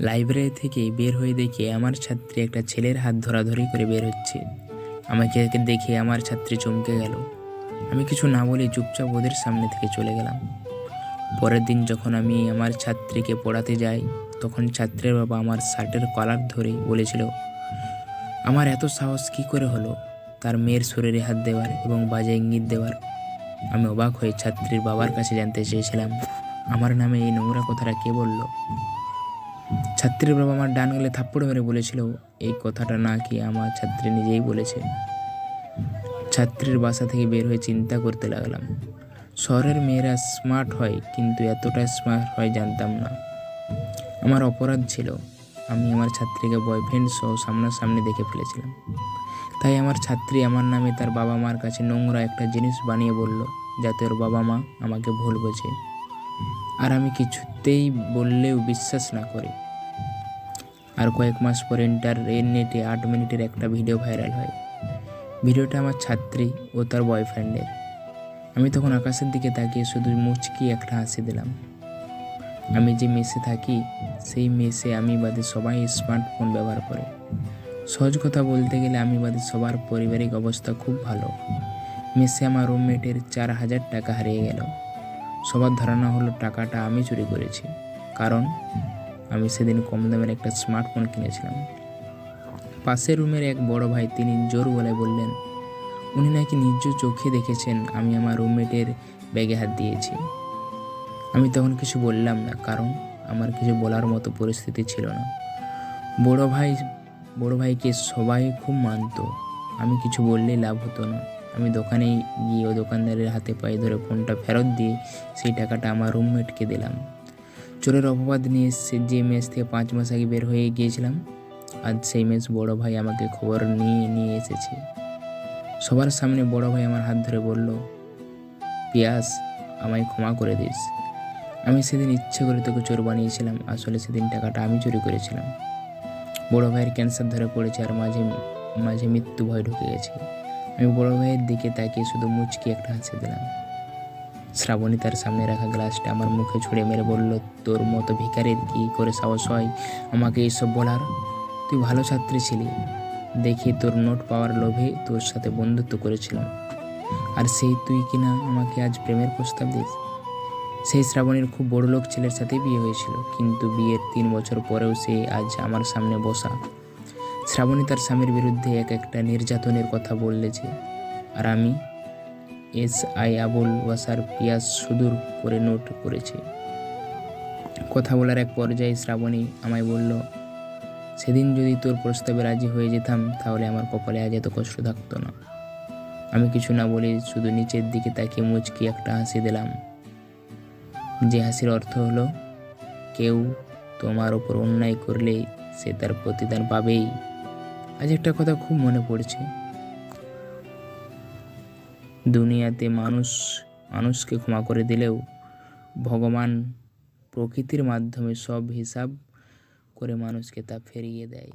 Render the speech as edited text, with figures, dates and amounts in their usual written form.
Library থেকে বের হয়ে দেখে আমার ছাত্রী একটা ছেলের হাত ধরাধরি করে বের হচ্ছে। আমাকে দেখে আমার ছাত্রী চমকে গেল। আমি কিছু না বলে চুপচাপ ওদের সামনে থেকে চলে গেলাম। পরের দিন যখন আমি আমার ছাত্রীকে পড়াতে যাই, তখন ছাত্রের বাবা আমার শার্টের কলার ধরে বলেছিল, আমার এত সাহস কী করে হলো তার মেয়ের শরীরে হাত দেওয়ার এবং বাজে ইঙ্গিত দেওয়ার। আমি অবাক হয়ে ছাত্রীর বাবার কাছে জানতে চেয়েছিলাম, আমার নামে এই নোংরা কথাটা কে বলল। ছাত্রীর বাবা আমার ডান গালে থাপ্পড় মেরে বলেছিল, এই কথাটা নাকি আমার ছাত্রী নিজেই বলেছে। ছাত্রীর বাসা থেকে বের হয়ে চিন্তা করতে লাগলাম, শহরের মেয়েরা স্মার্ট হয়, কিন্তু এতটা স্মার্ট হয় জানতাম না। আমার অপরাধ ছিল, আমি আমার ছাত্রীকে বয়ফ্রেন্ড সহ সামনাসামনি দেখে ফেলেছিলাম। তাই আমার ছাত্রী আমার নামে তার বাবা মার কাছে নোংরা একটা জিনিস বানিয়ে বলল, যাতে ওর বাবা মা আমাকে ভুল বোঝে আর আমি কিছুতেই বললেও বিশ্বাস না করে। আর কয়েক মাস পরে ইন্টারনেটে 8 মিনিটের একটা ভিডিও ভাইরাল হয়। ভিডিওটা আমার ছাত্রী ও তার বয়ফ্রেন্ডের। আমি তখন আকাশের দিকে তাকিয়ে শুধু মুচকি একটা হাসি দিলাম। আমি যে মেসে থাকি, সেই মেসে আমি বাদে সবাই স্মার্টফোন ব্যবহার করে। সহজ কথা বলতে গেলে আমি বাদে সবার পারিবারিক অবস্থা খুব ভালো। মেসে আমার রুমমেটের 4,000 টাকা হারিয়ে গেল। সবার ধারণা হলো টাকাটা আমি চুরি করেছি, কারণ আমি সেদিন কম দামের একটা স্মার্টফোন কিনেছিলাম। পাশের রুমের এক বড় ভাই, তিনি জোর গলায় বললেন, উনি নাকি নিজ চোখে দেখেছেন আমি আমার রুমমেটের ব্যাগে হাত দিয়েছি। আমি তখন কিছু বললাম না, কারণ আমার কিছু বলার মতো পরিস্থিতি ছিল না। বড় ভাইকে সবাই খুব মানত, আমি কিছু বললেই লাভ হতো না। আমি দোকানে গিয়ে ও দোকানদারের হাতে পায়ে ধরে ফোনটা ফেরত দিয়ে সেই টাকাটা আমার রুমমেটকে দিলাম। চোরের অপবাদ নিয়ে যে মেস থেকে 5 মাস আগে বের হয়ে গিয়েছিলাম, আজ সেই মেস বড় ভাই আমাকে খবর নিয়ে এসেছে। সবার সামনে বড় ভাই আমার হাত ধরে বলল, পিয়াস, আমায় ক্ষমা করে দিস। আমি সেদিন ইচ্ছে করে তোকে চোর বানিয়েছিলাম, আসলে সেদিন টাকাটা আমি চুরি করেছিলাম। বড় ভাইয়ের ক্যান্সার ধরে পড়েছে আর মাঝে মাঝে মৃত্যু ভয় ঢুকে গেছে। আমি বড় ভাইয়ের দিকে তাকিয়ে শুধু মুচকি একটা হাসি দিলাম। শ্রাবণী তার সামনে রাখা গ্লাসটা আমার মুখে ছুঁড়ে মেরে বলল, তোর মতো ভিখারির কি করে সাহস হয় আমাকে এইসব বলার? তুই ভালো ছাত্রী ছিলি দেখে তোর নোট পাওয়ার লোভে তোর সাথে বন্ধুত্ব করেছিলাম, আর সেই তুই কিনা আমাকে আজ প্রেমের প্রস্তাব দিস। সেই শ্রাবণীর খুব বড় লোক ছেলের সাথে বিয়ে হয়েছিল, কিন্তু বিয়ের 3 বছর পরেও সে আজ আমার সামনে বসা। শ্রাবণী তার স্বামীর বিরুদ্ধে একটা নির্যাতনের কথা বলেছে, আর আমি SI আবুল ওয়াসার পিয়াস সুদূর করে নোট করেছি। কথা বলার এক পর্যায়ে শ্রাবণী আমায় বলল, সেদিন যদি তোর প্রস্তাবে রাজি হয়ে যেতাম, তাহলে আমার কপালে আজ এত কষ্ট থাকতো না। আমি কিছু না বলে শুধু নিচের দিকে তাকিয়ে মুচকি একটা হাসি দিলাম, যে হাসির অর্থ হলো, কেউ তোমার ওপর অন্যায় করলে সে তার প্রতিদান পাবেই। আজ একটা কথা খুব মনে পড়ছে, দুনিয়াতে মানুষকে ক্ষমা করে দিলেও ভগবান প্রকৃতির মাধ্যমে সব হিসাব করে মানুষকে তা ফিরিয়ে দেয়।